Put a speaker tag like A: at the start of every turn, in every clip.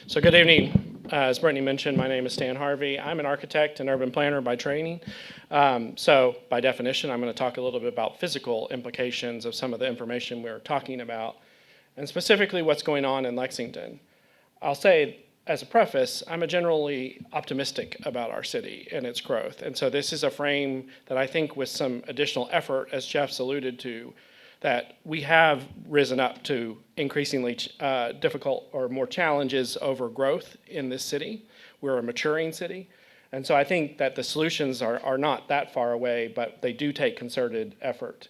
A: So good evening. As Brittany mentioned, my name is Stan Harvey. I'm an architect and urban planner by training. So by definition, I'm going to talk a little bit about physical implications of some of the information we're talking about, and specifically what's going on in Lexington. I'll say, as a preface, I'm generally optimistic about our city and its growth. And so this is a frame that I think with some additional effort, as Jeff's alluded to, that we have risen up to increasingly difficult or more challenges over growth in this city. We're a maturing city. And so I think that the solutions are not that far away, but they do take concerted effort.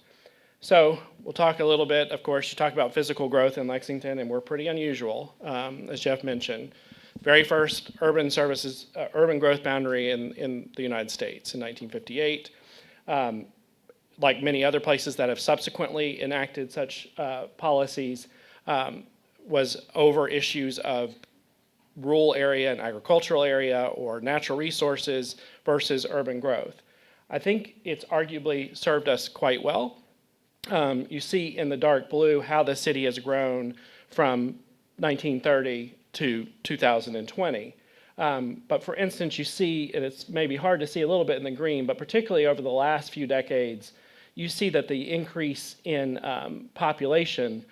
A: So we'll talk a little bit, of course, you talk about physical growth in Lexington, and we're pretty unusual, as Jeff mentioned. Very first urban growth boundary in the United States in 1958. Like many other places that have subsequently enacted such policies, was over issues of rural area and agricultural area or natural resources versus urban growth. I think it's arguably served us quite well. You see in the dark blue how the city has grown from 1930 to 2020. But for instance, you see, and it's maybe hard to see a little bit in the green, but particularly over the last few decades, you see that the increase in population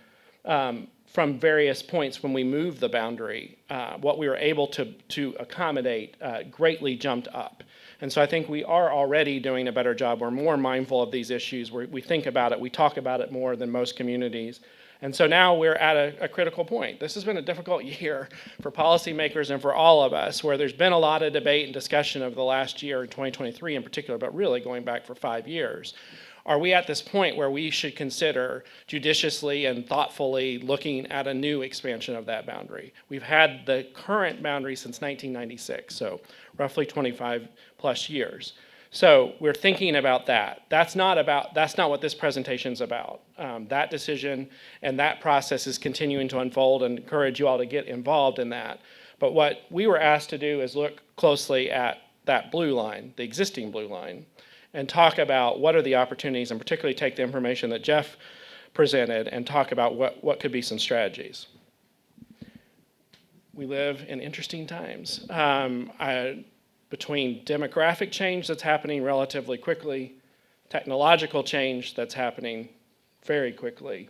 A: from various points when we moved the boundary, what we were able to accommodate greatly jumped up. And so I think we are already doing a better job. We're more mindful of these issues. We think about it. We talk about it more than most communities. And so now we're at a critical point. This has been a difficult year for policymakers and for all of us, where there's been a lot of debate and discussion over the last year, 2023 in particular, but really going back for 5 years. Are we at this point where we should consider judiciously and thoughtfully looking at a new expansion of that boundary? We've had the current boundary since 1996, so roughly 25 plus years. So we're thinking about that. That's not what this presentation is about. That decision and that process is continuing to unfold, and encourage you all to get involved in that. But what we were asked to do is look closely at that blue line, the existing blue line, and talk about what are the opportunities, and particularly take the information that Jeff presented and talk about what could be some strategies. We live in interesting times. Between demographic change that's happening relatively quickly, technological change that's happening very quickly,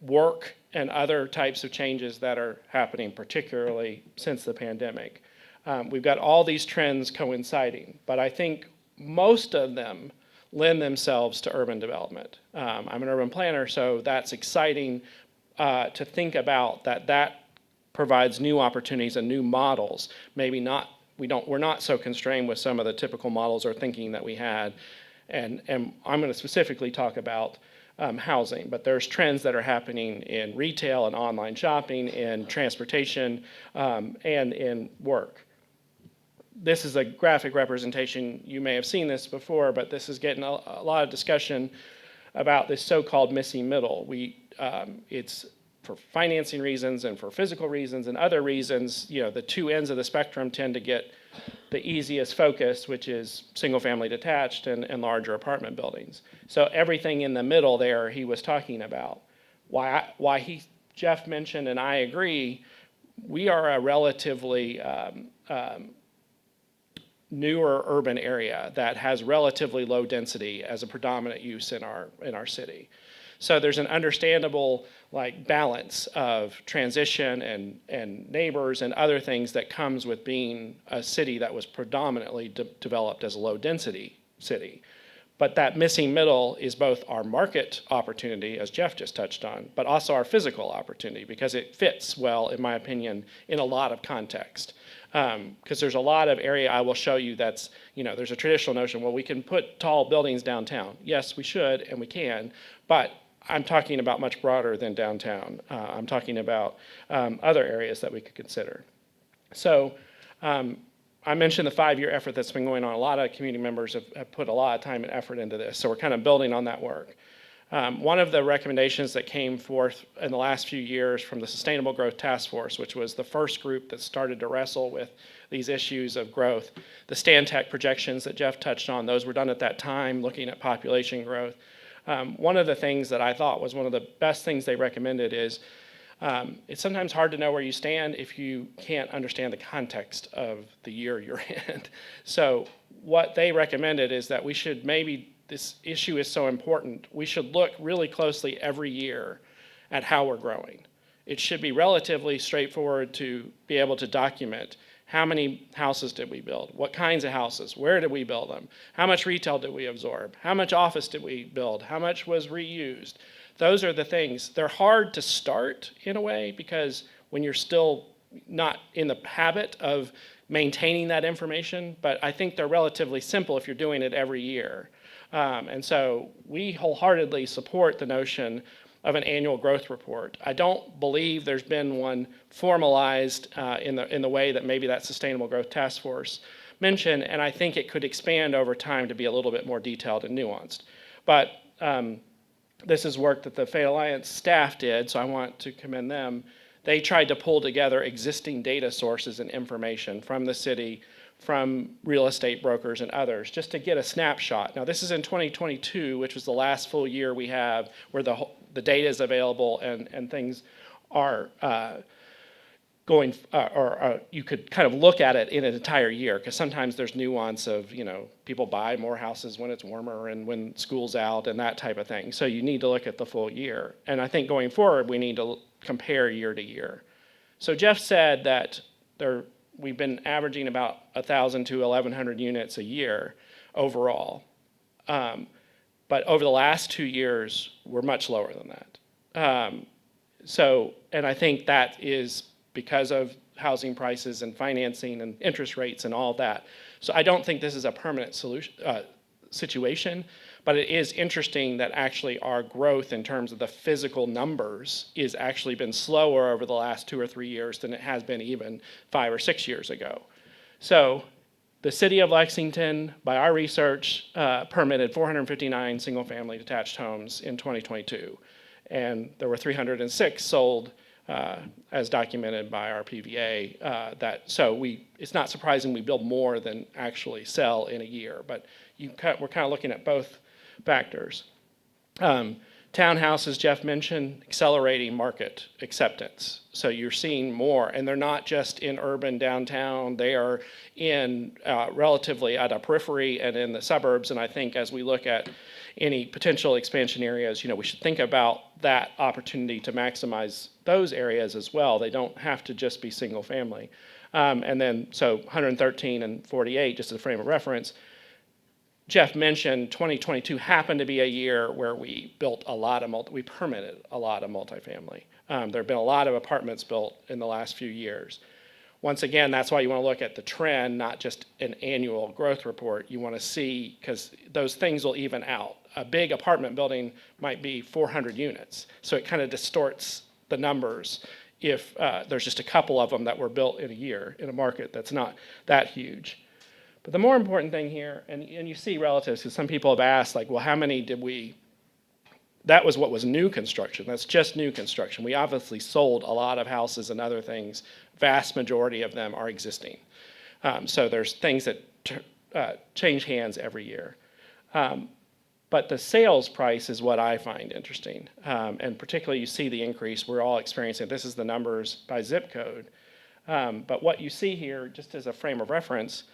A: work and other types of changes that are happening, particularly since the pandemic. We've got all these trends coinciding, but I think most of them lend themselves to urban development. I'm an urban planner, so that's exciting to think about that provides new opportunities and new models. Maybe not, we're not so constrained with some of the typical models or thinking that we had. And I'm going to specifically talk about housing, but there's trends that are happening in retail and online shopping, in transportation, and in work. This is a graphic representation. You may have seen this before, but this is getting a lot of discussion about this so-called missing middle. It's for financing reasons and for physical reasons and other reasons. The two ends of the spectrum tend to get the easiest focus, which is single-family detached and larger apartment buildings. So everything in the middle there he was talking about. Jeff mentioned, and I agree, we are a relatively newer urban area that has relatively low density as a predominant use in our city. So there's an understandable balance of transition and neighbors and other things that comes with being a city that was predominantly developed as a low density city. But that missing middle is both our market opportunity, as Jeff just touched on, but also our physical opportunity, because it fits well, in my opinion, in a lot of context. Because there's a lot of area I will show you that's, there's a traditional notion, well, we can put tall buildings downtown. Yes, we should, and we can, but I'm talking about much broader than downtown. I'm talking about other areas that we could consider. So I mentioned the 5-year effort that's been going on. A lot of community members have put a lot of time and effort into this, so we're kind of building on that work. One of the recommendations that came forth in the last few years from the Sustainable Growth Task Force, which was the first group that started to wrestle with these issues of growth, the Stantec projections that Jeff touched on, those were done at that time looking at population growth. One of the things that I thought was one of the best things they recommended is It's sometimes hard to know where you stand if you can't understand the context of the year you're in. So what they recommended is that we should maybe, this issue is so important, we should look really closely every year at how we're growing. It should be relatively straightforward to be able to document how many houses did we build, what kinds of houses, where did we build them, how much retail did we absorb, how much office did we build, how much was reused. Those are the things. They're hard to start in a way because when you're still not in the habit of maintaining that information, but I think they're relatively simple if you're doing it every year. And so we wholeheartedly support the notion of an annual growth report. I don't believe there's been one formalized in the way that maybe that Sustainable Growth Task Force mentioned, and I think it could expand over time to be a little bit more detailed and nuanced. But this is work that the Fayette Alliance staff did, so I want to commend them. They tried to pull together existing data sources and information from the city, from real estate brokers and others, just to get a snapshot. Now this is in 2022, which was the last full year we have where the data is available and things are going, or you could kind of look at it in an entire year, because sometimes there's nuance of, people buy more houses when it's warmer and when school's out and that type of thing. So you need to look at the full year. And I think going forward, we need to compare year to year. So Jeff said that we've been averaging about 1,000 to 1,100 units a year overall. But over the last 2 years, we're much lower than that. And I think that is because of housing prices and financing and interest rates and all that. So I don't think this is a permanent situation, but it is interesting that actually our growth in terms of the physical numbers is actually been slower over the last 2 or 3 years than it has been even 5 or 6 years ago. So the city of Lexington, by our research, permitted 459 single-family detached homes in 2022, and there were 306 sold as documented by our PVA. It's not surprising we build more than actually sell in a year, but we're kind of looking at both factors. Townhouses, Jeff mentioned, accelerating market acceptance. So you're seeing more, and they're not just in urban downtown, they are in relatively at a periphery and in the suburbs. And I think as we look at any potential expansion areas, we should think about that opportunity to maximize those areas as well. They don't have to just be single family. And then, so 113 and 48, just as a frame of reference, Jeff mentioned 2022 happened to be a year where we built we permitted a lot of multifamily. There have been a lot of apartments built in the last few years. Once again, that's why you want to look at the trend, not just an annual growth report. You want to see, because those things will even out. A big apartment building might be 400 units. So it kind of distorts the numbers if there's just a couple of them that were built in a year in a market that's not that huge. But the more important thing here, and you see relatives, because some people have asked, like, well, how many did we, that was what was new construction. That's just new construction. We obviously sold a lot of houses and other things. Vast majority of them are existing. So there's things that change hands every year. But the sales price is what I find interesting. And particularly you see the increase. We're all experiencing, this is the numbers by zip code. But what you see here, just as a frame of reference,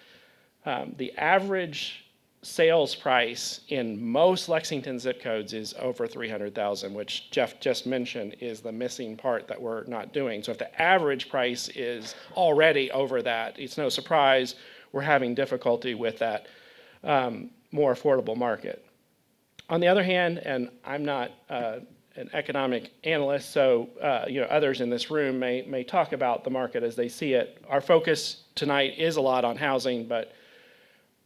A: the average sales price in most Lexington zip codes is over $300,000, which Jeff just mentioned is the missing part that we're not doing. So if the average price is already over that, it's no surprise we're having difficulty with that more affordable market. On the other hand, and I'm not an economic analyst, so others in this room may talk about the market as they see it. Our focus tonight is a lot on housing, but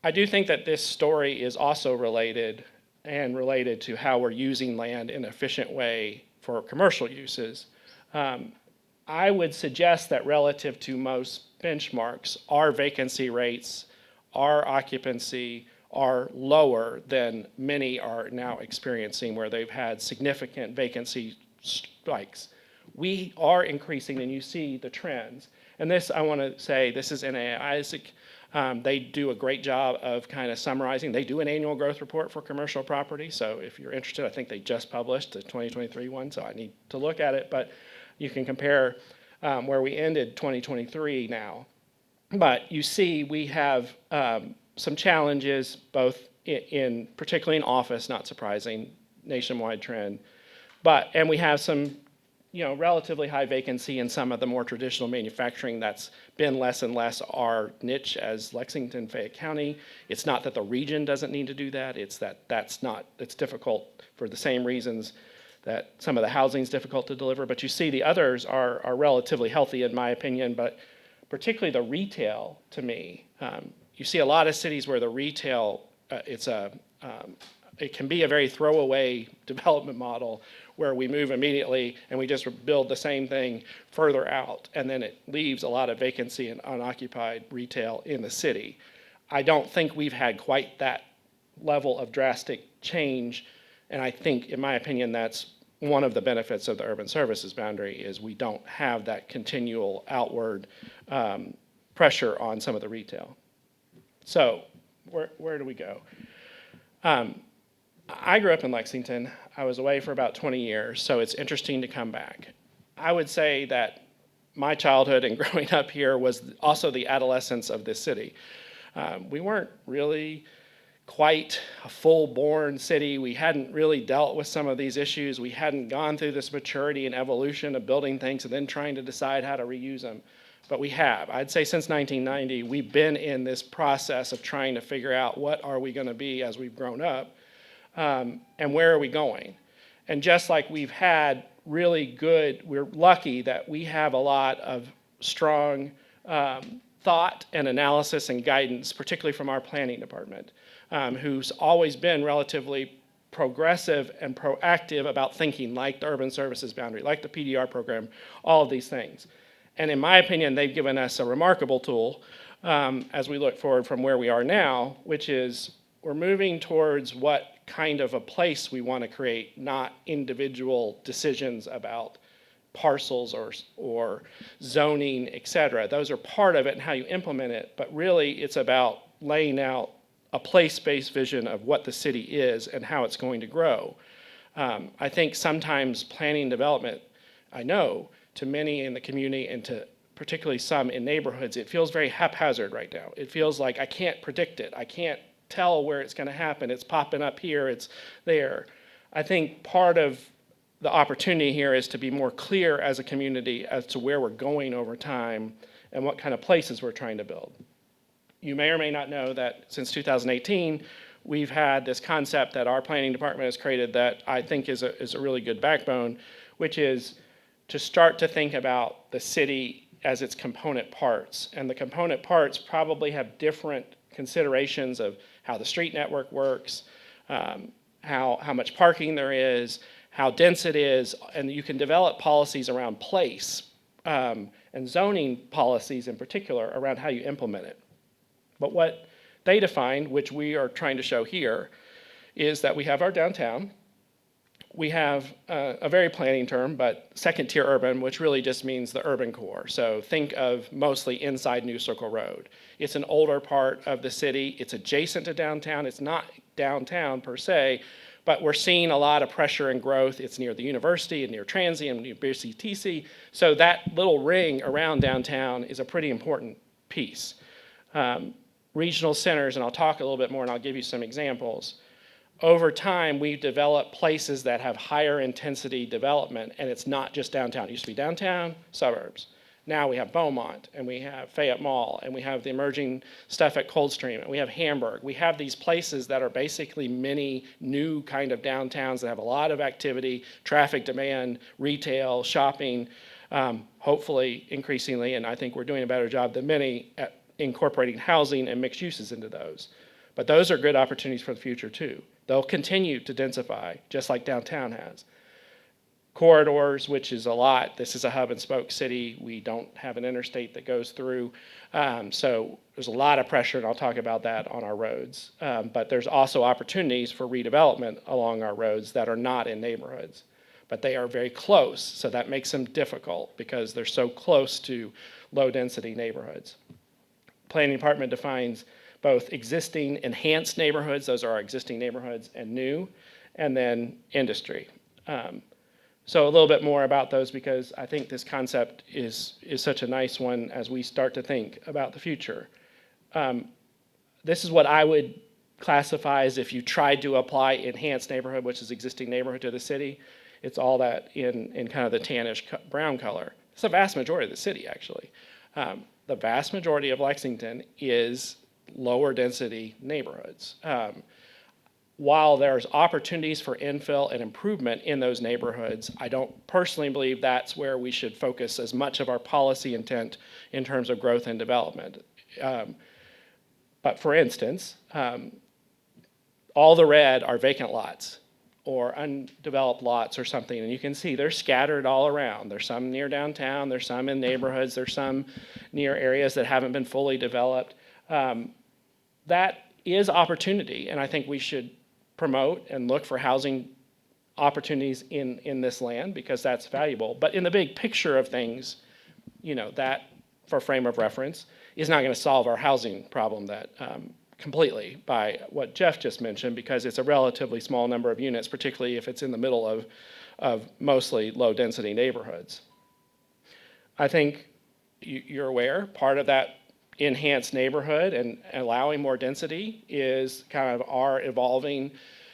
A: I do think that this story is also related to how we're using land in an efficient way for commercial uses. I would suggest that relative to most benchmarks, our vacancy rates, our occupancy are lower than many are now experiencing, where they've had significant vacancy spikes. We are increasing, and you see the trends. And this, I want to say, this is Aeck. They do a great job of kind of summarizing. They do an annual growth report for commercial property. So if you're interested, I think they just published the 2023 one, so I need to look at it. But You can compare where we ended 2023 now. But you see we have some challenges, both particularly in office, not surprising, nationwide trend. And we have some relatively high vacancy in some of the more traditional manufacturing that's been less and less our niche as Lexington-Fayette County. It's not that the region doesn't need to do that, it's it's difficult for the same reasons that some of the housing is difficult to deliver. But you see the others are relatively healthy in my opinion, but particularly the retail to me. You see a lot of cities where the retail, it can be a very throwaway development model where we move immediately and we just build the same thing further out, and then it leaves a lot of vacancy and unoccupied retail in the city. I don't think we've had quite that level of drastic change, and I think, in my opinion, that's one of the benefits of the urban services boundary is we don't have that continual outward pressure on some of the retail. So where do we go? I grew up in Lexington. I was away for about 20 years, so it's interesting to come back. I would say that my childhood and growing up here was also the adolescence of this city. We weren't really quite a full-born city. We hadn't really dealt with some of these issues. We hadn't gone through this maturity and evolution of building things and then trying to decide how to reuse them. But we have. I'd say since 1990, we've been in this process of trying to figure out what are we going to be as we've grown up. And where are we going? And just like we've had really good, we're lucky that we have a lot of strong thought and analysis and guidance, particularly from our planning department, who's always been relatively progressive and proactive about thinking like the urban services boundary, like the PDR program, all of these things. And in my opinion, they've given us a remarkable tool as we look forward from where we are now, which is we're moving towards what kind of a place we want to create, not individual decisions about parcels or zoning, et cetera. Those are part of it and how you implement it, but really it's about laying out a place-based vision of what the city is and how it's going to grow. I think sometimes planning development, I know, to many in the community and to particularly some in neighborhoods, it feels very haphazard right now. It feels like I can't predict it. I can't tell where it's going to happen. It's popping up here, it's there. I think part of the opportunity here is to be more clear as a community as to where we're going over time and what kind of places we're trying to build. You may or may not know that since 2018, we've had this concept that our planning department has created that I think is a really good backbone, which is to start to think about the city as its component parts. And the component parts probably have different considerations of how the street network works, how much parking there is, how dense it is, and you can develop policies around place and zoning policies in particular around how you implement it. But what they define, which we are trying to show here, is that we have our downtown. We have a very planning term, but second tier urban, which really just means the urban core. So think of mostly inside New Circle Road. It's an older part of the city. It's adjacent to downtown. It's not downtown per se, but we're seeing a lot of pressure and growth. It's near the university and near Transient and near BCTC. So that little ring around downtown is a pretty important piece. Regional centers, and I'll talk a little bit more and I'll give you some examples. Over time, we've developed places that have higher intensity development, and it's not just downtown. It used to be downtown, suburbs. Now we have Beaumont, and we have Fayette Mall, and we have the emerging stuff at Coldstream, and we have Hamburg. We have these places that are basically mini new kind of downtowns that have a lot of activity, traffic demand, retail, shopping, hopefully increasingly, and I think we're doing a better job than many at incorporating housing and mixed uses into those. But those are good opportunities for the future too. They'll continue to densify, just like downtown has. Corridors, which is a lot. This is a hub and spoke city. We don't have an interstate that goes through. So there's a lot of pressure, and I'll talk about that on our roads. But there's also opportunities for redevelopment along our roads that are not in neighborhoods. But they are very close, so that makes them difficult because they're so close to low-density neighborhoods. Planning department defines both existing enhanced neighborhoods, those are our existing neighborhoods, and new, and then industry. So a little bit more about those, because I think this concept is such a nice one as we start to think about the future. This is what I would classify as if you tried to apply enhanced neighborhood, which is existing neighborhood, to the city. It's all that in kind of the tannish brown color. It's the vast majority of the city, actually. The vast majority of Lexington is lower density neighborhoods. While there's opportunities for infill and improvement in those neighborhoods, I don't personally believe that's where we should focus as much of our policy intent in terms of growth and development. But for instance, all the red are vacant lots or undeveloped lots or something, and you can see they're scattered all around. There's some near downtown, there's some in neighborhoods, there's some near areas that haven't been fully developed. That is opportunity, and I think we should promote and look for housing opportunities in this land, because that's valuable. But in the big picture of things, that, for frame of reference, is not going to solve our housing problem that completely by what Jeff just mentioned, because it's a relatively small number of units, particularly if it's in the middle of mostly low density neighborhoods. I think you're aware part of that enhanced neighborhood and allowing more density is kind of our evolving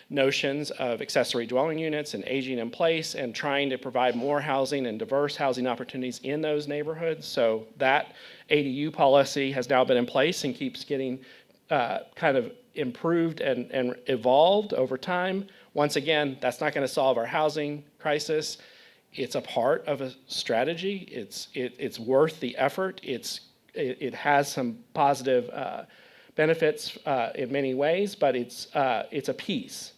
A: notions of accessory dwelling units and aging in place and trying to provide more housing and diverse housing opportunities in those neighborhoods. So that ADU policy has now been in place and keeps getting kind of improved and evolved over time. Once again, that's not going to solve our housing crisis. It's a part of a strategy. It's worth the effort. It has some positive benefits in many ways, but it's a piece.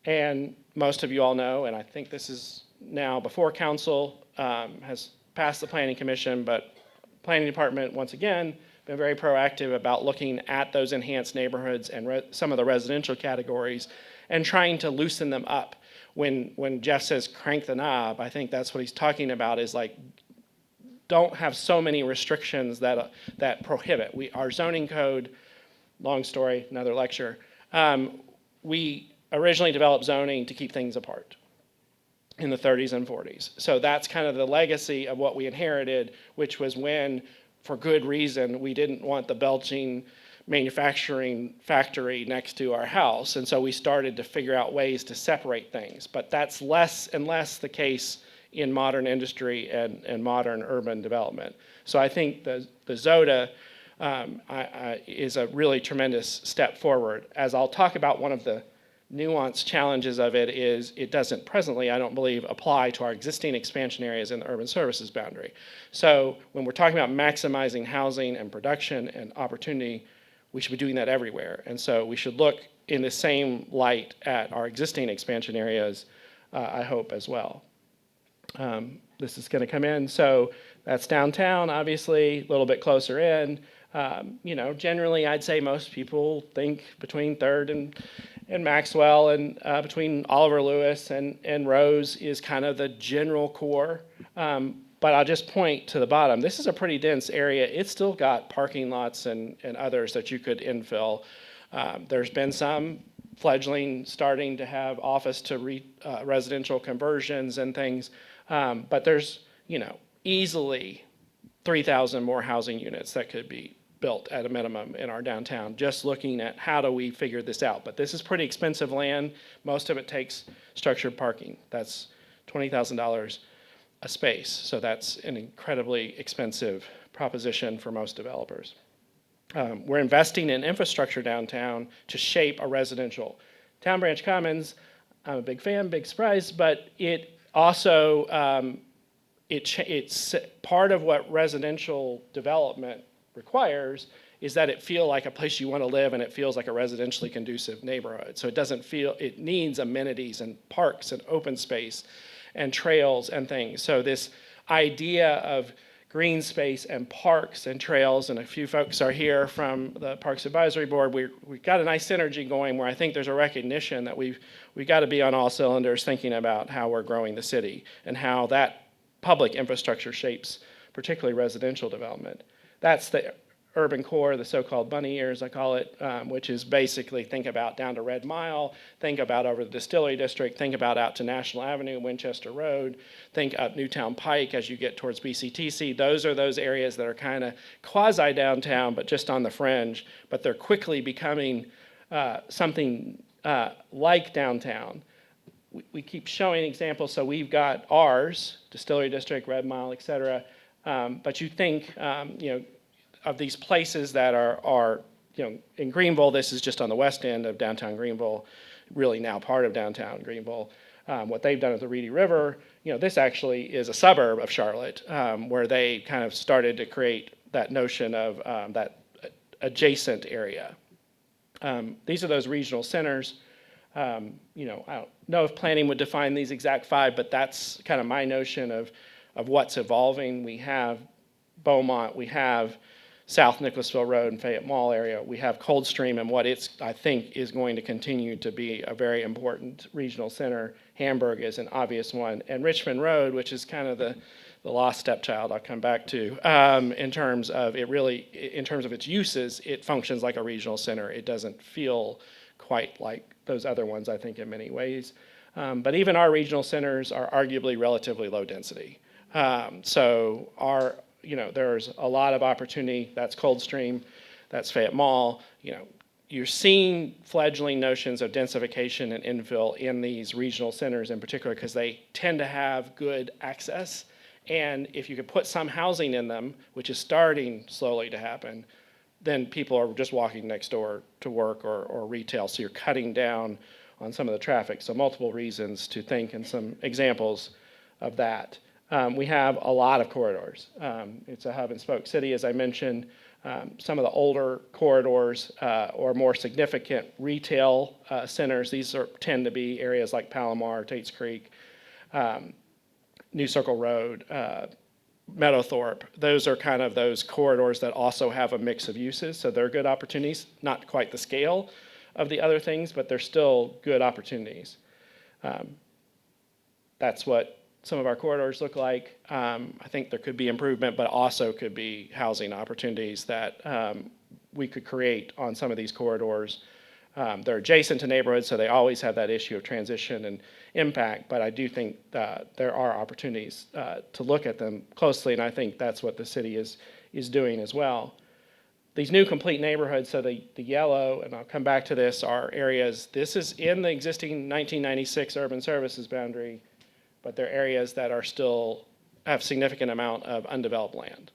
A: And most of you all know, and I think this is now before council has passed the planning commission, but planning department, once again, been very proactive about looking at those enhanced neighborhoods and some of the residential categories and trying to loosen them up. When Jeff says crank the knob, I think that's what he's talking about, is like, don't have so many restrictions that prohibit. Our zoning code, long story, another lecture, we originally developed zoning to keep things apart in the 30s and 40s. So that's kind of the legacy of what we inherited, which was when, for good reason, we didn't want the belching manufacturing factory next to our house. And so we started to figure out ways to separate things. But that's less and less the case in modern industry and modern urban development. So I think the ZOTA is a really tremendous step forward. As I'll talk about, one of the nuanced challenges of it is it doesn't presently, I don't believe, apply to our existing expansion areas in the urban services boundary. So when we're talking about maximizing housing and production and opportunity, we should be doing that everywhere. And so we should look in the same light at our existing expansion areas, I hope, as well. This is going to come in. So that's downtown, obviously, a little bit closer in. Generally, I'd say most people think between 3rd and Maxwell and between Oliver Lewis and Rose is kind of the general core. But I'll just point to the bottom. This is a pretty dense area. It's still got parking lots and others that you could infill. There's been some fledgling starting to have office to residential conversions and things. But there's, easily 3,000 more housing units that could be built at a minimum in our downtown, just looking at how do we figure this out. But this is pretty expensive land. Most of it takes structured parking. That's $20,000 a space. So that's an incredibly expensive proposition for most developers. We're investing in infrastructure downtown to shape a residential. Town Branch Commons, I'm a big fan, big surprise, but it also, it's part of what residential development requires is that it feel like a place you want to live and it feels like a residentially conducive neighborhood. So it needs amenities and parks and open space and trails and things. So this idea of green space and parks and trails, and a few folks are here from the Parks Advisory Board, we've got a nice synergy going where I think there's a recognition that we've got to be on all cylinders thinking about how we're growing the city and how that public infrastructure shapes particularly residential development. That's the urban core, the so-called bunny ears, I call it, which is basically think about down to Red Mile, think about over the Distillery District, think about out to National Avenue, Winchester Road, think up Newtown Pike as you get towards BCTC. Those are those areas that are kind of quasi-downtown, but just on the fringe, but they're quickly becoming something like downtown. We keep showing examples, so we've got ours, Distillery District, Red Mile, et cetera, but you think, of these places that are in Greenville. This is just on the west end of downtown Greenville, really now part of downtown Greenville. What they've done at the Reedy River, this actually is a suburb of Charlotte, where they kind of started to create that notion of that adjacent area. These are those regional centers. I don't know if planning would define these exact 5, but that's kind of my notion of what's evolving. We have Beaumont, we have South Nicholasville Road and Fayette Mall area. We have Coldstream and what I think is going to continue to be a very important regional center. Hamburg is an obvious one. And Richmond Road, which is kind of the lost stepchild I'll come back to, in terms of its uses, it functions like a regional center. It doesn't feel quite like those other ones, I think, in many ways. But even our regional centers are arguably relatively low density. So there's a lot of opportunity. That's Coldstream, that's Fayette Mall. You're seeing fledgling notions of densification and infill in these regional centers in particular because they tend to have good access. And if you could put some housing in them, which is starting slowly to happen, then people are just walking next door to work or retail. So you're cutting down on some of the traffic. So multiple reasons to think and some examples of that. We have a lot of corridors. It's a hub and spoke city, as I mentioned. Some of the older corridors or more significant retail centers, these tend to be areas like Palomar, Tates Creek, New Circle Road, Meadowthorpe. Those are kind of those corridors that also have a mix of uses, so they're good opportunities. Not quite the scale of the other things, but they're still good opportunities. That's what some of our corridors look like. I think there could be improvement, but also could be housing opportunities that we could create on some of these corridors. They're adjacent to neighborhoods, so they always have that issue of transition and impact, but I do think that there are opportunities to look at them closely, and I think that's what the city is doing as well. These new complete neighborhoods, so the yellow, and I'll come back to this, are areas, this is in the existing 1996 urban services boundary, but they're areas that are still have significant amount of undeveloped land.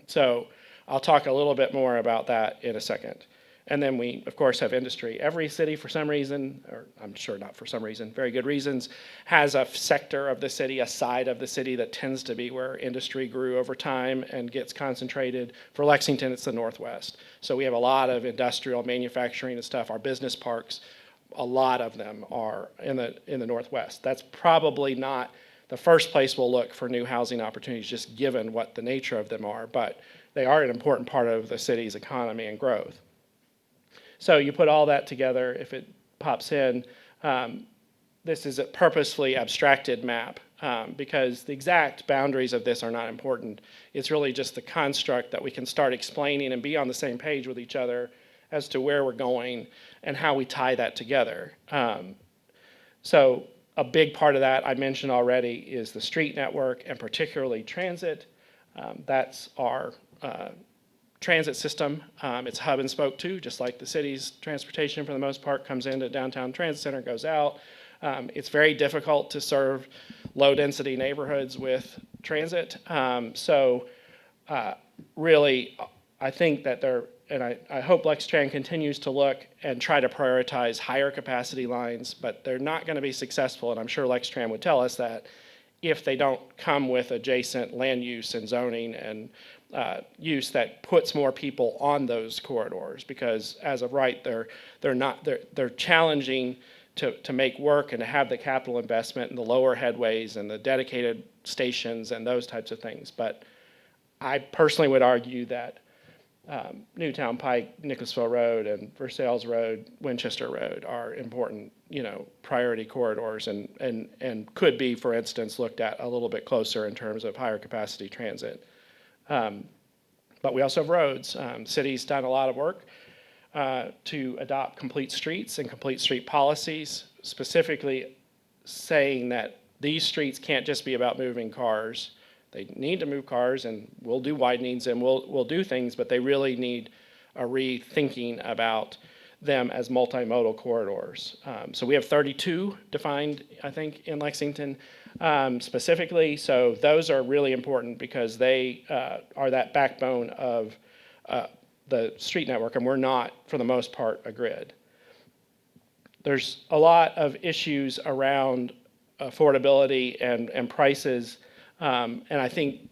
A: So I'll talk a little bit more about that in a second. And then we, of course, have industry. Every city, for some reason, or I'm sure not for some reason, very good reasons, has a sector of the city, a side of the city that tends to be where industry grew over time and gets concentrated. For Lexington, it's the Northwest. So we have a lot of industrial manufacturing and stuff. Our business parks, a lot of them are in the Northwest. That's probably not the first place we'll look for new housing opportunities, just given what the nature of them are, but they are an important part of the city's economy and growth. So you put all that together, if it pops in, this is a purposefully abstracted map because the exact boundaries of this are not important. It's really just the construct that we can start explaining and be on the same page with each other as to where we're going and how we tie that together. So a big part of that I mentioned already is the street network and particularly transit. That's our transit system. It's hub and spoke too, just like the city's transportation for the most part comes into downtown transit center, goes out. It's very difficult to serve low density neighborhoods with transit. So really, I think that I hope LexTran continues to look and try to prioritize higher capacity lines, but they're not going to be successful, and I'm sure LexTran would tell us that, if they don't come with adjacent land use and zoning and use that puts more people on those corridors, because as of right, they're challenging to make work and to have the capital investment and the lower headways and the dedicated stations and those types of things. But I personally would argue that Newtown Pike, Nicholasville Road, and Versailles Road, Winchester Road are important, priority corridors and could be, for instance, looked at a little bit closer in terms of higher capacity transit. But we also have roads. City's done a lot of work to adopt complete streets and complete street policies, specifically saying that these streets can't just be about moving cars. They need to move cars, and we'll do widenings and we'll do things, but they really need a rethinking about them as multimodal corridors. So we have 32 defined, I think, in Lexington specifically. So those are really important because they are that backbone of the street network, and we're not, for the most part, a grid. There's a lot of issues around affordability and prices, and I think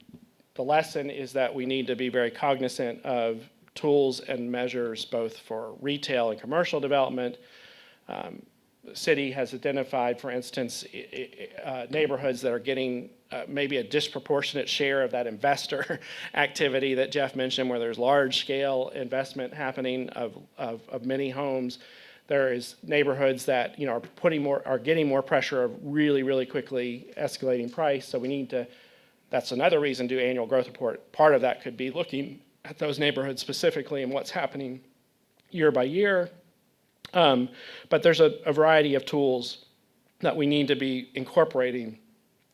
A: the lesson is that we need to be very cognizant of tools and measures both for retail and commercial development. The city has identified, for instance, neighborhoods that are getting maybe a disproportionate share of that investor activity that Jeff mentioned, where there's large-scale investment happening of many homes. There is neighborhoods that are getting more pressure of really, really quickly escalating price. So we need to. That's another reason to do annual growth report. Part of that could be looking at those neighborhoods specifically and what's happening year by year. But there's a variety of tools that we need to be incorporating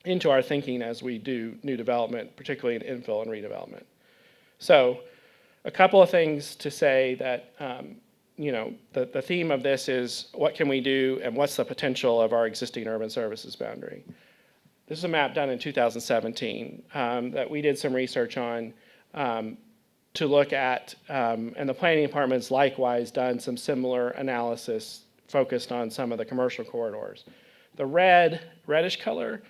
A: into our thinking as we do new development, particularly in infill and redevelopment. So a couple of things to say that, the theme of this is what can we do and what's the potential of our existing urban services boundary. This is a map done in 2017 that we did some research on to look at, and the planning department's likewise done some similar analysis focused on some of the commercial corridors. The reddish color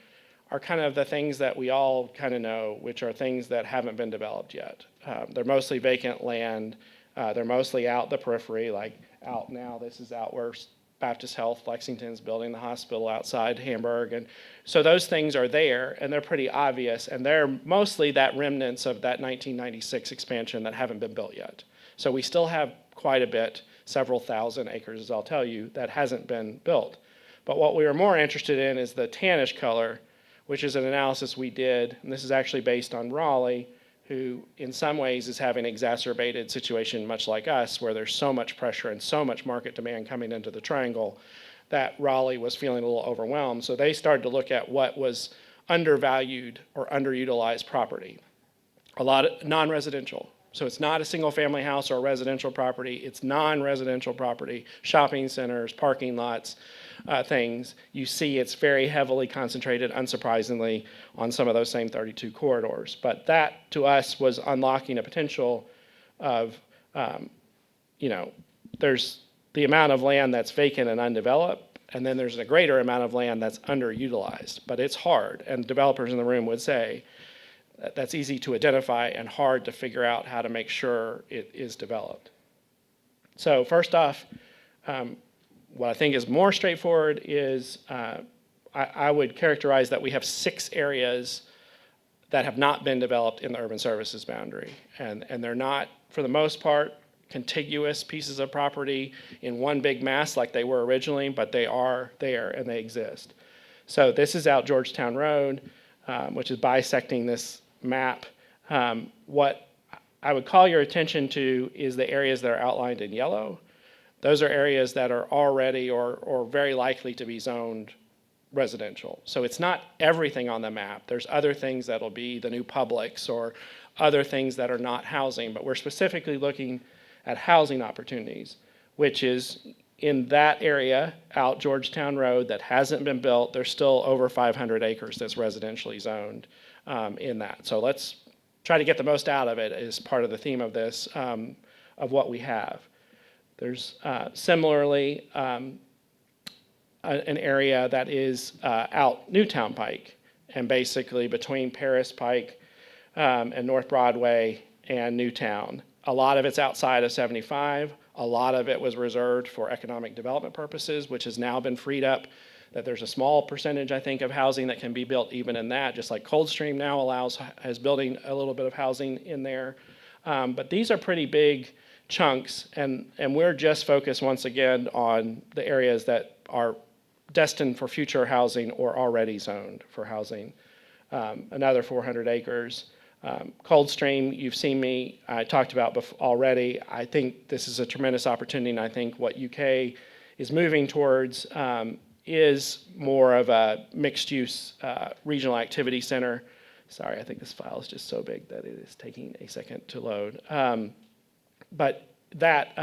A: are kind of the things that we all kind of know, which are things that haven't been developed yet. They're mostly vacant land. They're mostly out the periphery, like out now. This is out where Baptist Health Lexington's building the hospital outside Hamburg. And so those things are there, and they're pretty obvious, and they're mostly that remnants of that 1996 expansion that haven't been built yet. So we still have quite a bit, several thousand acres, as I'll tell you, that hasn't been built. But what we were more interested in is the tannish color, which is an analysis we did, and this is actually based on Raleigh, who in some ways is having an exacerbated situation much like us, where there's so much pressure and so much market demand coming into the triangle that Raleigh was feeling a little overwhelmed. So they started to look at what was undervalued or underutilized property. A lot of non-residential. So it's not a single family house or a residential property, it's non-residential property, shopping centers, parking lots, things. You see it's very heavily concentrated, unsurprisingly, on some of those same 32 corridors. But that, to us, was unlocking a potential of, there's the amount of land that's vacant and undeveloped, and then there's a greater amount of land that's underutilized. But it's hard, and developers in the room would say that's easy to identify and hard to figure out how to make sure it is developed. So first off, what I think is more straightforward is I would characterize that we have 6 areas that have not been developed in the urban services boundary. And they're not, for the most part, contiguous pieces of property in one big mass like they were originally, but they are there and they exist. So this is out Georgetown Road, which is bisecting this map. What I would call your attention to is the areas that are outlined in yellow. Those are areas that are already or very likely to be zoned residential. So it's not everything on the map. There's other things that'll be the new Publix or other things that are not housing, but we're specifically looking at housing opportunities, which is in that area out Georgetown Road that hasn't been built. There's still over 500 acres that's residentially zoned in that. So let's try to get the most out of it as part of the theme of this, of what we have. There's similarly an area that is out Newtown Pike, and basically between Paris Pike and North Broadway and Newtown. A lot of it's outside of 75. A lot of it was reserved for economic development purposes, which has now been freed up. That there's a small percentage, I think, of housing that can be built even in that, just like Coldstream now is building a little bit of housing in there. But these are pretty big chunks, and we're just focused once again on the areas that are destined for future housing or already zoned for housing. Another 400 acres Coldstream, you've seen me, I talked about already. I think this is a tremendous opportunity, and I think what UK is moving towards is more of a mixed-use regional activity center. Sorry, I think this file is just so big that it is taking a second to load. But that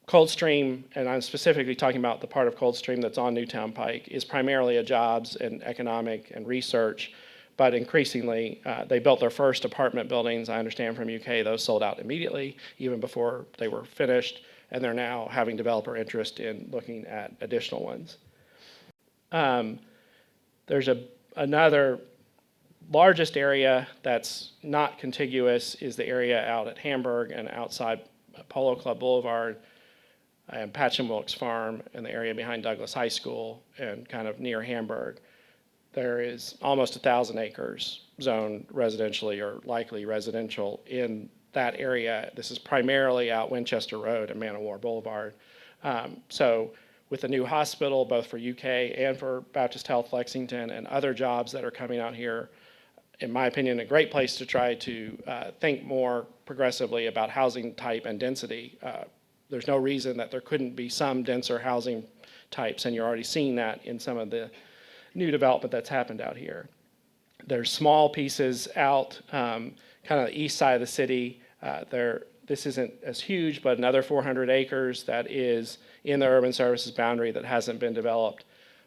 A: Coldstream, and I'm specifically talking about the part of Coldstream that's on Newtown Pike, is primarily a jobs and economic and research, but increasingly they built their first apartment buildings, I understand from UK, those sold out immediately, even before they were finished, and they're now having developer interest in looking at additional ones. There's another largest area that's not contiguous is the area out at Hamburg and outside Polo Club Boulevard and Patch and Wilkes Farm and the area behind Douglas High School and kind of near Hamburg. There is almost 1,000 acres zoned residentially or likely residential in that area. This is primarily out Winchester Road and Man o' War Boulevard. So with the new hospital, both for UK and for Baptist Health Lexington and other jobs that are coming out here, in my opinion, a great place to try to think more progressively about housing type and density. There's no reason that there couldn't be some denser housing types, and you're already seeing that in some of the new development that's happened out here. There's small pieces out kind of the east side of the city. This isn't as huge, but another 400 acres that is in the urban services boundary that hasn't been developed.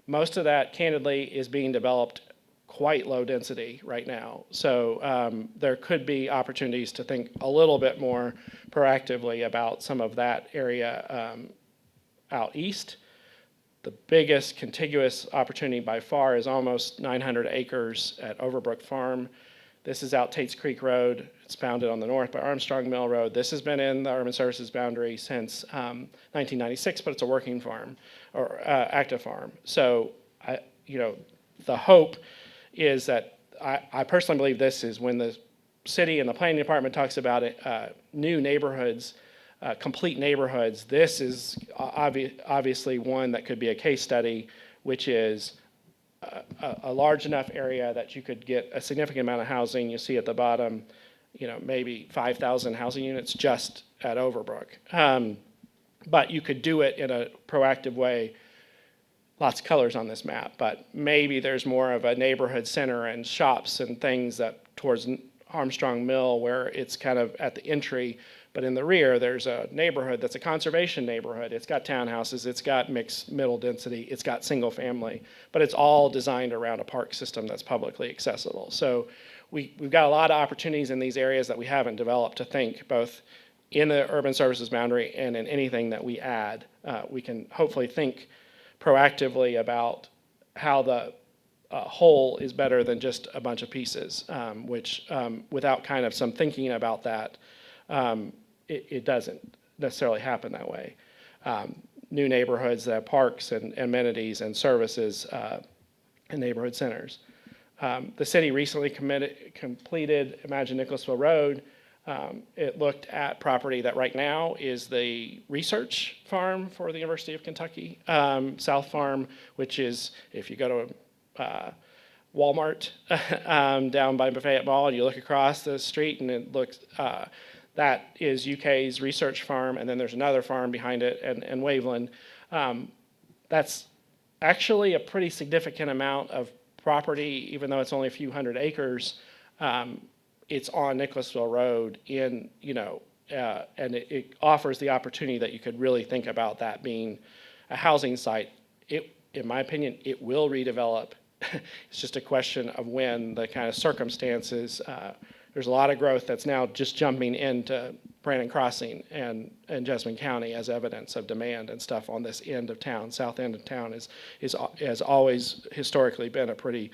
A: Most of that, candidly, is being developed quite low density right now. So there could be opportunities to think a little bit more proactively about some of that area out east. The biggest contiguous opportunity by far is almost 900 acres at Overbrook Farm. This is out Tates Creek Road. It's bounded on the north by Armstrong Mill Road. This has been in the urban services boundary since 1996, but it's a working farm or active farm. So, the hope is that I personally believe this is when the city and the planning department talks about it, new neighborhoods, complete neighborhoods. This is obviously one that could be a case study, which is a large enough area that you could get a significant amount of housing. You see at the bottom, maybe 5,000 housing units just at Overbrook. But you could do it in a proactive way. Lots of colors on this map, but maybe there's more of a neighborhood center and shops and things that towards Armstrong Mill where it's kind of at the entry, but in the rear there's a neighborhood that's a conservation neighborhood. It's got townhouses, it's got mixed middle density, it's got single family, but it's all designed around a park system that's publicly accessible. So we've got a lot of opportunities in these areas that we haven't developed to think both in the urban services boundary and in anything that we add. We can hopefully think proactively about how the whole is better than just a bunch of pieces, which without kind of some thinking about that, it doesn't necessarily happen that way. New neighborhoods that have parks and amenities and services and neighborhood centers. The city recently completed Imagine Nicholasville Road. It looked at property that right now is the research farm for the University of Kentucky, South Farm, which is, if you go to Walmart down by Fayette Mall, and you look across the street and it looks, that is UK's research farm, and then there's another farm behind it in Waveland. That's actually a pretty significant amount of property, even though it's only a few hundred acres. It's on Nicholasville Road and it offers the opportunity that you could really think about that being a housing site. In my opinion, it will redevelop. It's just a question of when, the kind of circumstances. There's a lot of growth that's now just jumping into Brandon Crossing and Jessamine County as evidence of demand and stuff on this end of town. South end of town has always historically been a pretty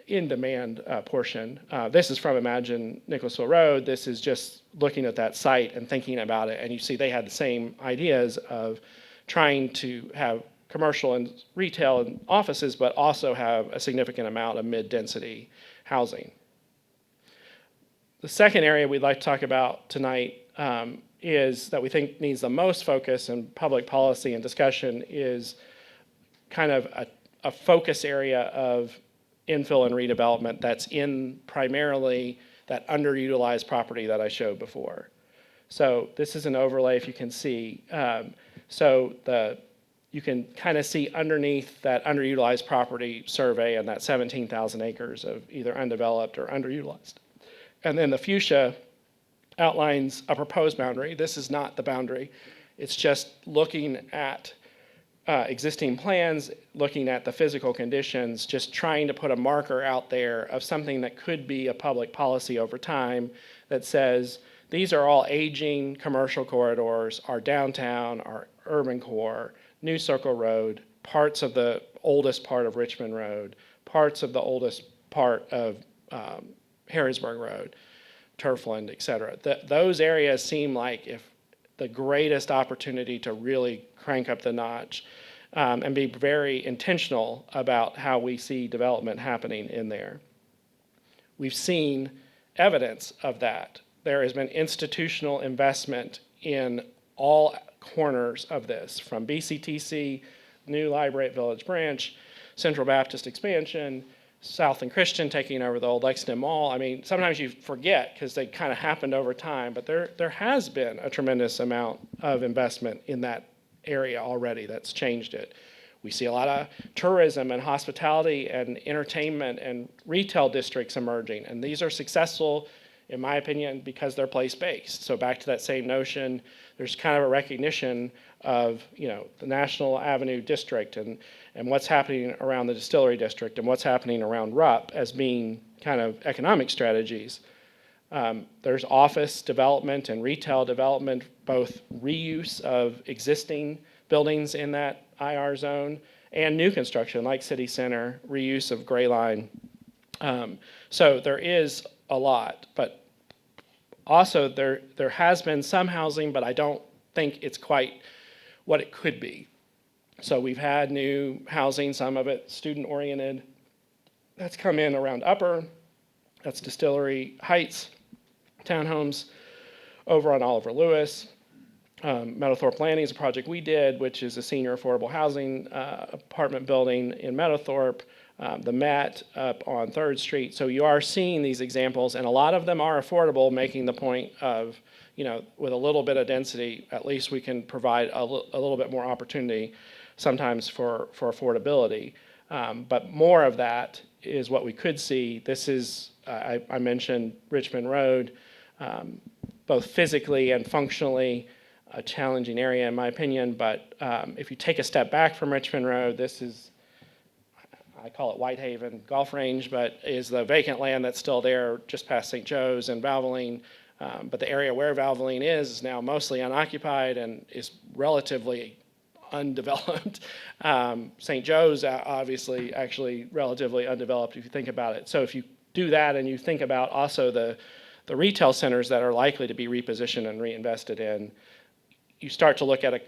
A: in-demand portion. This is from Imagine Nicholasville Road. This is just looking at that site and thinking about it, and you see they had the same ideas of trying to have commercial and retail and offices, but also have a significant amount of mid-density housing. The second area we'd like to talk about tonight is that we think needs the most focus in public policy and discussion is kind of a focus area of infill and redevelopment that's in primarily that underutilized property that I showed before. So this is an overlay, if you can see. You can kind of see underneath that underutilized property survey and that 17,000 acres of either undeveloped or underutilized. And then the fuchsia outlines a proposed boundary. This is not the boundary. It's just looking at existing plans, looking at the physical conditions, just trying to put a marker out there of something that could be a public policy over time that says, these are all aging commercial corridors, our downtown, our urban core, New Circle Road, parts of the oldest part of Richmond Road, parts of the oldest part of Harrisburg Road, Turfland, et cetera. Those areas seem like if the greatest opportunity to really crank up the notch and be very intentional about how we see development happening in there. We've seen evidence of that. There has been institutional investment in all corners of this, from BCTC, new library at Village Branch, Central Baptist expansion, South and Christian taking over the old Lexington Mall. I mean, sometimes you forget because they kind of happened over time, but there has been a tremendous amount of investment in that area already that's changed it. We see a lot of tourism and hospitality and entertainment and retail districts emerging, and these are successful, in my opinion, because they're place-based. So back to that same notion, there's kind of a recognition of, the National Avenue district and what's happening around the Distillery district and what's happening around Rupp as being kind of economic strategies. There's office development and retail development, both reuse of existing buildings in that IR zone and new construction like City Center, reuse of Gray Line. So there is a lot, but also there has been some housing, but I don't think it's quite what it could be. So we've had new housing, some of it student-oriented, that's come in around Upper, that's Distillery Heights, townhomes over on Oliver Lewis. Meadowthorpe Landing is a project we did, which is a senior affordable housing apartment building in Meadowthorpe. The Met up on 3rd Street. So you are seeing these examples, and a lot of them are affordable, making the point of, with a little bit of density, at least we can provide a little bit more opportunity sometimes for affordability. But more of that is what we could see. This is, I mentioned Richmond Road, both physically and functionally a challenging area in my opinion, but if you take a step back from Richmond Road, this is, I call it Whitehaven Golf Range, but is the vacant land that's still there just past St. Joe's and Valvoline. But the area where Valvoline is now mostly unoccupied and is relatively undeveloped. St. Joe's obviously actually relatively undeveloped if you think about it. So if you do that and you think about also the retail centers that are likely to be repositioned and reinvested in, you start to look at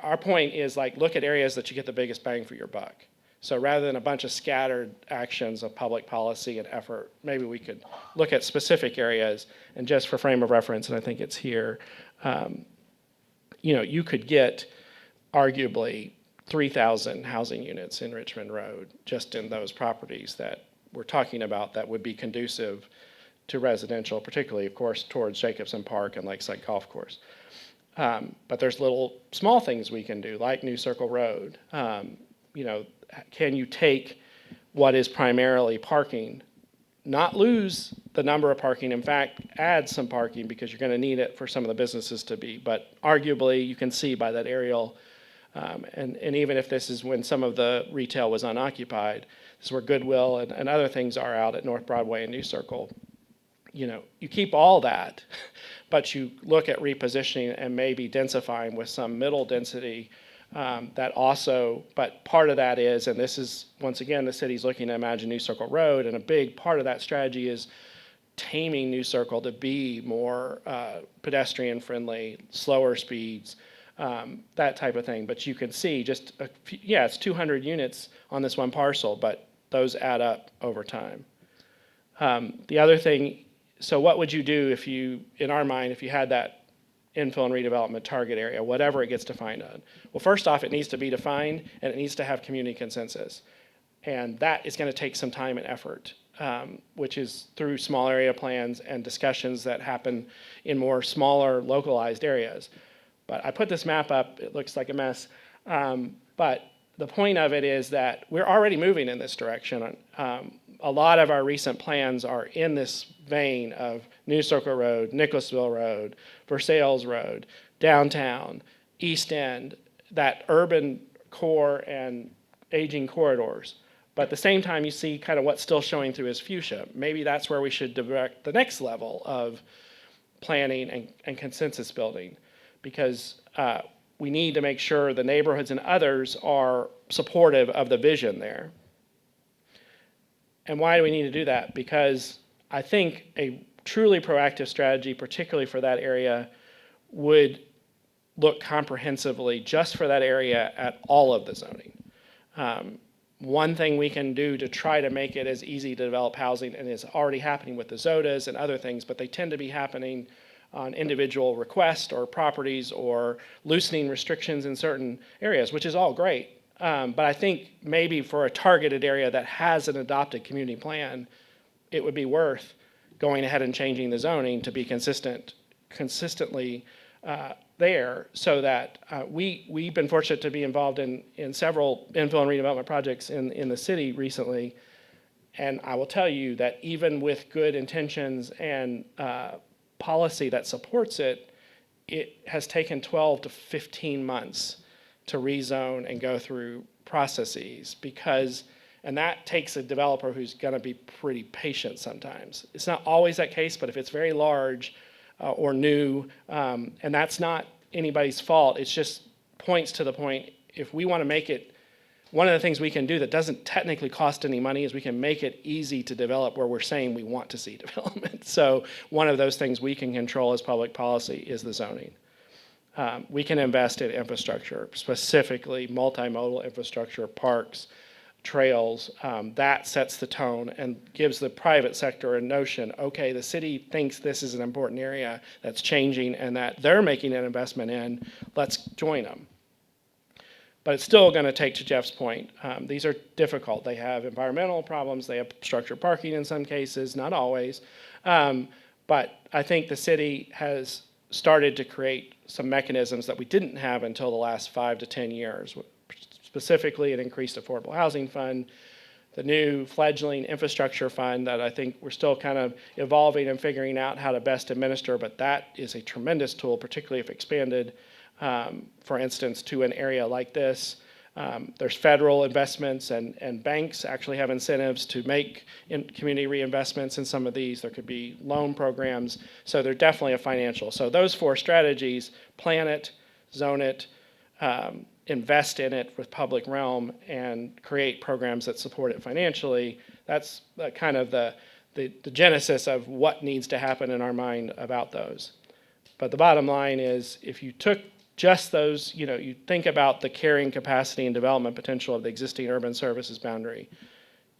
A: our point is like look at areas that you get the biggest bang for your buck. So rather than a bunch of scattered actions of public policy and effort, maybe we could look at specific areas. And just for frame of reference, and I think it's here, you could get arguably 3,000 housing units in Richmond Road just in those properties that we're talking about that would be conducive to residential, particularly, of course, towards Jacobson Park and Lakeside Golf Course. But there's little small things we can do, like New Circle Road. Can you take what is primarily parking, not lose the number of parking, in fact, add some parking because you're going to need it for some of the businesses to be, but arguably you can see by that aerial, and even if this is when some of the retail was unoccupied, this is where Goodwill and other things are out at North Broadway and New Circle. You keep all that, but you look at repositioning and maybe densifying with some middle density that also, but part of that is, and this is, once again, the city's looking to imagine New Circle Road, and a big part of that strategy is taming New Circle to be more pedestrian friendly, slower speeds, that type of thing. But you can see just, it's 200 units on this one parcel, but those add up over time. The other thing, so what would you do if you, in our mind, if you had that infill and redevelopment target area, whatever it gets defined on? Well, first off, it needs to be defined and it needs to have community consensus. And that is going to take some time and effort, which is through small area plans and discussions that happen in more smaller localized areas. But I put this map up. It looks like a mess. But the point of it is that we're already moving in this direction. A lot of our recent plans are in this vein of New Circle Road, Nicholasville Road, Versailles Road, downtown, East End, that urban core and aging corridors. But at the same time, you see kind of what's still showing through as fuchsia. Maybe that's where we should direct the next level of planning and consensus building, because we need to make sure the neighborhoods and others are supportive of the vision there. And why do we need to do that? Because I think a truly proactive strategy, particularly for that area, would look comprehensively just for that area at all of the zoning. One thing we can do to try to make it as easy to develop housing, and it's already happening with the ZODAs and other things, but they tend to be happening on individual request or properties or loosening restrictions in certain areas, which is all great. But I think maybe for a targeted area that has an adopted community plan, it would be worth going ahead and changing the zoning to be consistently there, so that we've been fortunate to be involved in several infill and redevelopment projects in the city recently. And I will tell you that even with good intentions and policy that supports it, it has taken 12 to 15 months to rezone and go through processes, and that takes a developer who's going to be pretty patient sometimes. It's not always that case, but if it's very large or new, and that's not anybody's fault, it's just points to the point. If we want to make it, one of the things we can do that doesn't technically cost any money is we can make it easy to develop where we're saying we want to see development. So one of those things we can control as public policy is the zoning. We can invest in infrastructure, specifically multimodal infrastructure, parks, trails. That sets the tone and gives the private sector a notion, okay, the city thinks this is an important area that's changing and that they're making an investment in, let's join them. But it's still going to take, to Jeff's point, these are difficult. They have environmental problems, they have structured parking in some cases, not always. But I think the city has started to create some mechanisms that we didn't have until the last 5 to 10 years. Specifically, an increased affordable housing fund, the new fledgling infrastructure fund that I think we're still kind of evolving and figuring out how to best administer, but that is a tremendous tool, particularly if expanded, for instance, to an area like this. There's federal investments, and banks actually have incentives to make community reinvestments in some of these. There could be loan programs, so they're definitely a financial. So those 4 strategies: plan it, zone it, invest in it with public realm, and create programs that support it financially. That's kind of the genesis of what needs to happen in our mind about those. But the bottom line is, if you took just those, you think about the carrying capacity and development potential of the existing urban services boundary,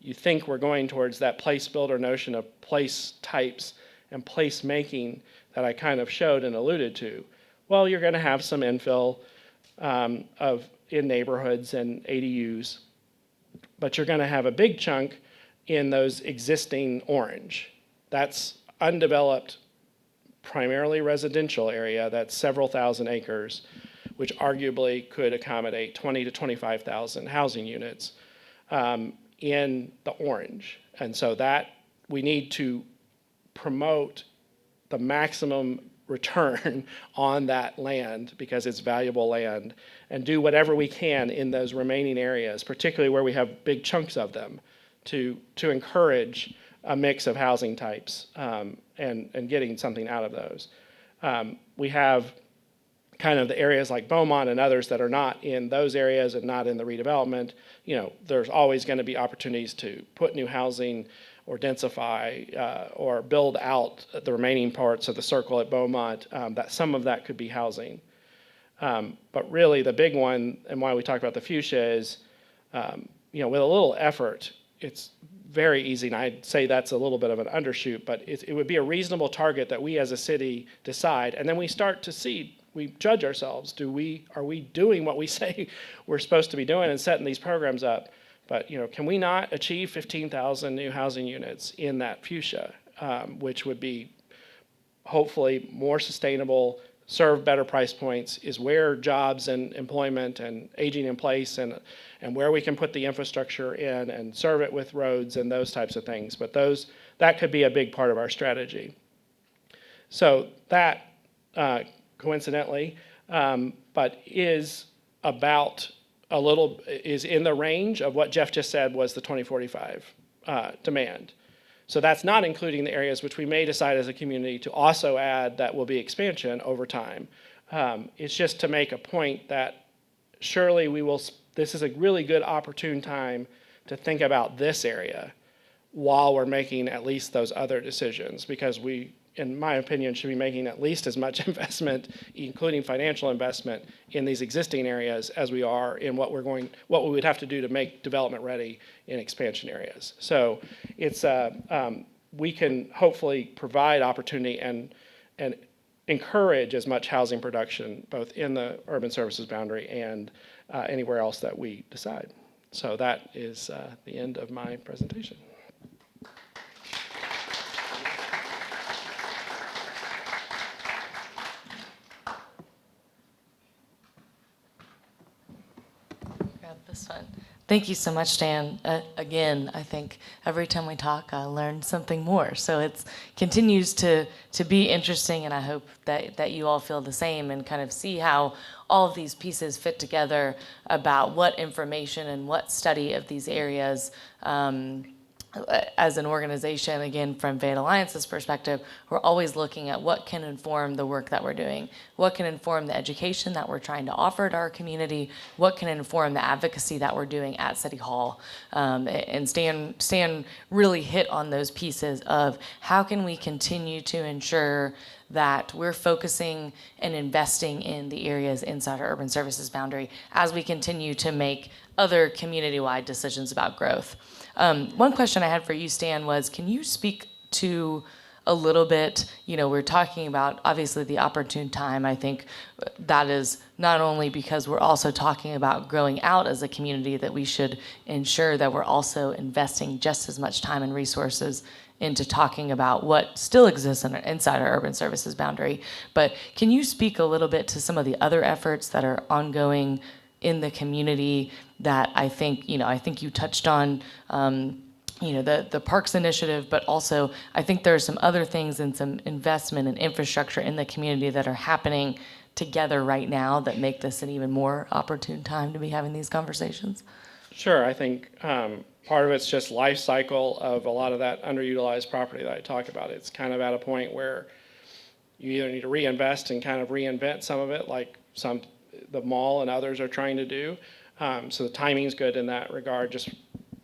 A: you think we're going towards that place builder notion of place types and place making that I kind of showed and alluded to. Well, you're going to have some infill in neighborhoods and ADUs, but you're going to have a big chunk in those existing orange. That's undeveloped, primarily residential area that's several thousand acres, which arguably could accommodate 20 to 25,000 housing units in the orange. And so that we need to promote the maximum return on that land, because it's valuable land, and do whatever we can in those remaining areas, particularly where we have big chunks of them, to encourage a mix of housing types and getting something out of those. We have kind of the areas like Beaumont and others that are not in those areas and not in the redevelopment. There's always going to be opportunities to put new housing or densify or build out the remaining parts of the circle at Beaumont. That some of that could be housing. But really the big one, and why we talk about the fuchsia, is with a little effort, it's very easy, and I'd say that's a little bit of an undershoot, but it would be a reasonable target that we as a city decide, and then we start to see, we judge ourselves. Are we doing what we say we're supposed to be doing and setting these programs up? But can we not achieve 15,000 new housing units in that fuchsia, which would be hopefully more sustainable, serve better price points, is where jobs and employment and aging in place and where we can put the infrastructure in and serve it with roads and those types of things. But that could be a big part of our strategy. So that, coincidentally, but is in the range of what Jeff just said was the 2045 demand. So that's not including the areas which we may decide as a community to also add that will be expansion over time. It's just to make a point that surely this is a really good opportune time to think about this area while we're making at least those other decisions, because we, in my opinion, should be making at least as much investment, including financial investment, in these existing areas as we are in what we would have to do to make development ready in expansion areas. So it's we can hopefully provide opportunity and encourage as much housing production both in the urban services boundary and anywhere else that we decide. So that is the end of my presentation.
B: This one. Thank you so much, Dan. Again, I think every time we talk, I learn something more. So it continues to be interesting, and I hope that you all feel the same and kind of see how all of these pieces fit together about what information and what study of these areas as an organization, again, from Fayette Alliance's perspective, we're always looking at what can inform the work that we're doing, what can inform the education that we're trying to offer to our community, what can inform the advocacy that we're doing at City Hall. And Stan really hit on those pieces of how can we continue to ensure that we're focusing and investing in the areas inside our urban services boundary as we continue to make other community-wide decisions about growth. One question I had for you, Stan, was can you speak to a little bit, we're talking about obviously the opportune time. I think that is not only because we're also talking about growing out as a community, that we should ensure that we're also investing just as much time and resources into talking about what still exists inside our urban services boundary. But can you speak a little bit to some of the other efforts that are ongoing in the community that I think you touched on, the Parks Initiative, but also I think there are some other things and some investment and infrastructure in the community that are happening together right now that make this an even more opportune time to be having these conversations?
A: Sure, I think part of it's just life cycle of a lot of that underutilized property that I talk about. It's kind of at a point where you either need to reinvest and kind of reinvent some of it, like the mall and others are trying to do. So the timing's good in that regard, just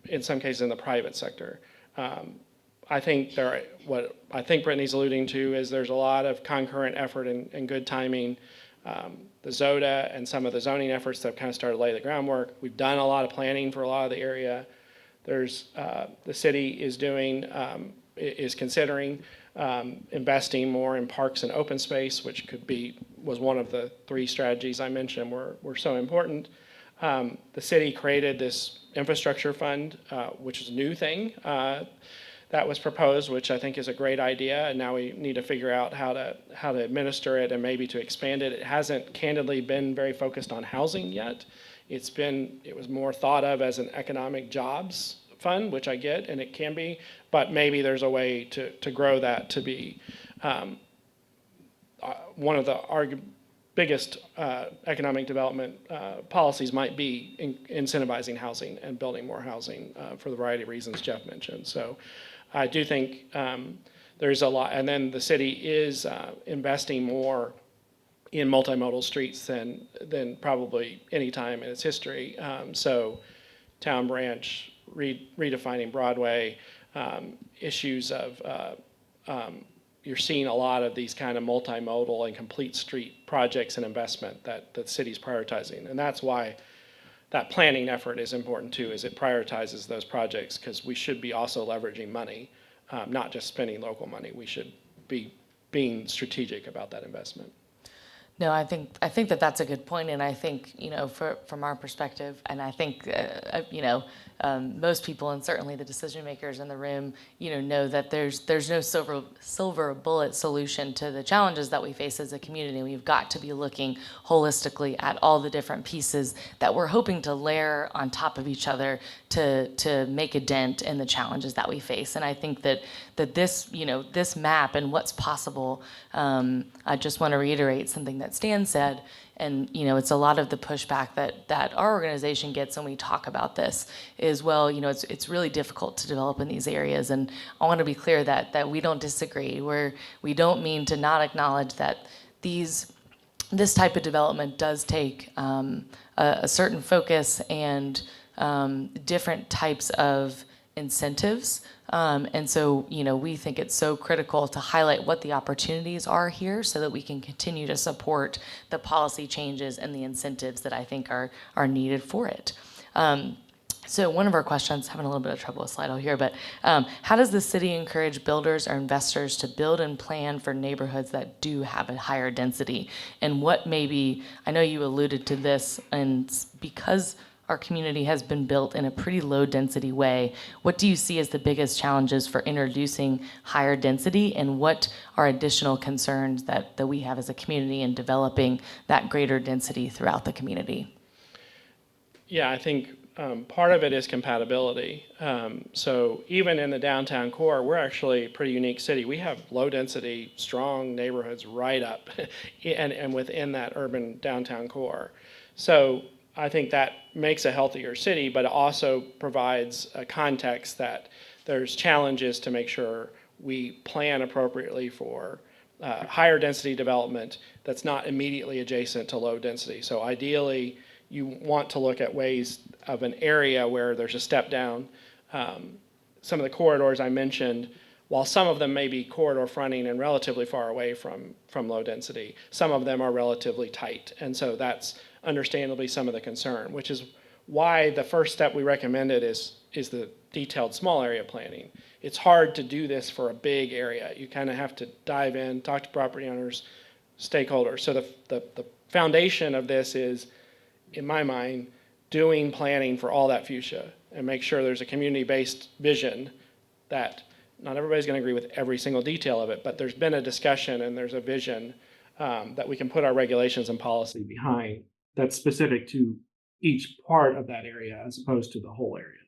A: in some cases in the private sector. I think what I think Brittany's alluding to is there's a lot of concurrent effort and good timing. The ZODA and some of the zoning efforts that have kind of started to lay the groundwork. We've done a lot of planning for a lot of the area. There's the city is considering investing more in parks and open space, which was one of the 3 strategies I mentioned were so important. The city created this infrastructure fund, which is a new thing that was proposed, which I think is a great idea, and now we need to figure out how to administer it and maybe to expand it. It hasn't candidly been very focused on housing yet. It was more thought of as an economic jobs fund, which I get, and it can be, but maybe there's a way to grow that to be one of the biggest economic development policies might be incentivizing housing and building more housing for the variety of reasons Jeff mentioned. So I do think there's a lot, and then the city is investing more in multimodal streets than probably any time in its history. So Town Branch, redefining Broadway, issues of you're seeing a lot of these kind of multimodal and complete street projects and investment that the city's prioritizing. And that's why that planning effort is important too, is it prioritizes those projects, because we should be also leveraging money, not just spending local money. We should be being strategic about that investment.
B: No, I think that that's a good point, and I think from our perspective, and I think most people, and certainly the decision makers in the room, know that there's no silver bullet solution to the challenges that we face as a community. We've got to be looking holistically at all the different pieces that we're hoping to layer on top of each other to make a dent in the challenges that we face. And I think that this map and what's possible. I just want to reiterate something that Stan said, and it's a lot of the pushback that our organization gets when we talk about this is, well, it's really difficult to develop in these areas, and I want to be clear that we don't disagree. We don't mean to not acknowledge that this type of development does take a certain focus and different types of incentives. And so, we think it's so critical to highlight what the opportunities are here so that we can continue to support the policy changes and the incentives that I think are needed for it. So one of our questions, having a little bit of trouble with Slido here, but how does the city encourage builders or investors to build and plan for neighborhoods that do have a higher density? And what maybe, I know you alluded to this, and because our community has been built in a pretty low density way, what do you see as the biggest challenges for introducing higher density, and what are additional concerns that we have as a community in developing that greater density throughout the community?
A: Yeah, I think part of it is compatibility. So even in the downtown core, we're actually a pretty unique city. We have low density, strong neighborhoods right up and within that urban downtown core. So I think that makes a healthier city, but it also provides a context that there's challenges to make sure we plan appropriately for higher density development that's not immediately adjacent to low density. So ideally, you want to look at ways of an area where there's a step down. Some of the corridors I mentioned, while some of them may be corridor fronting and relatively far away from low density, some of them are relatively tight. And so that's understandably some of the concern, which is why the first step we recommended is the detailed small area planning. It's hard to do this for a big area. You kind of have to dive in, talk to property owners, stakeholders. So the foundation of this is, in my mind, doing planning for all that fuchsia and make sure there's a community-based vision that not everybody's going to agree with every single detail of it, but there's been a discussion and there's a vision that we can put our regulations and policy behind that's specific to each part of that area as opposed to the whole area.